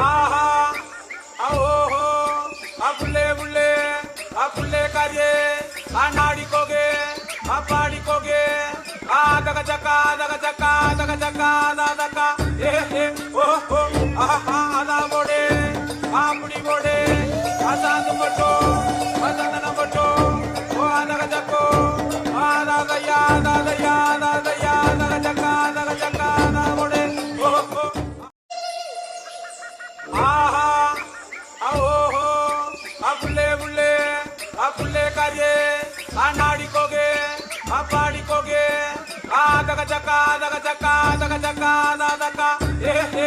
ஆஹா ஓஹோ புல்லே புல்லே புல்லே காரியே நாடி கோகே பாடி கோகே தக ஜக்கா தக ஜக்கா தக ஜக்கா தகா ஏ ஓஹோ ஆஹா அதா போடே ஆப்புடி போடே அசாந்து பட்டோ அசந்தன பட்டோ ஓ தக ஜக்கோ தாதையா தாதையா தாதையா தக ஜக்கா போடே ஓஹோ ஆஹா ஓஹோ புல்லே புல்லே புல்லே காரியே நாடி கோகே பாடி கோகே தக ஜக்கா தக ஜக்கா தக ஜக்கா தகா ஏ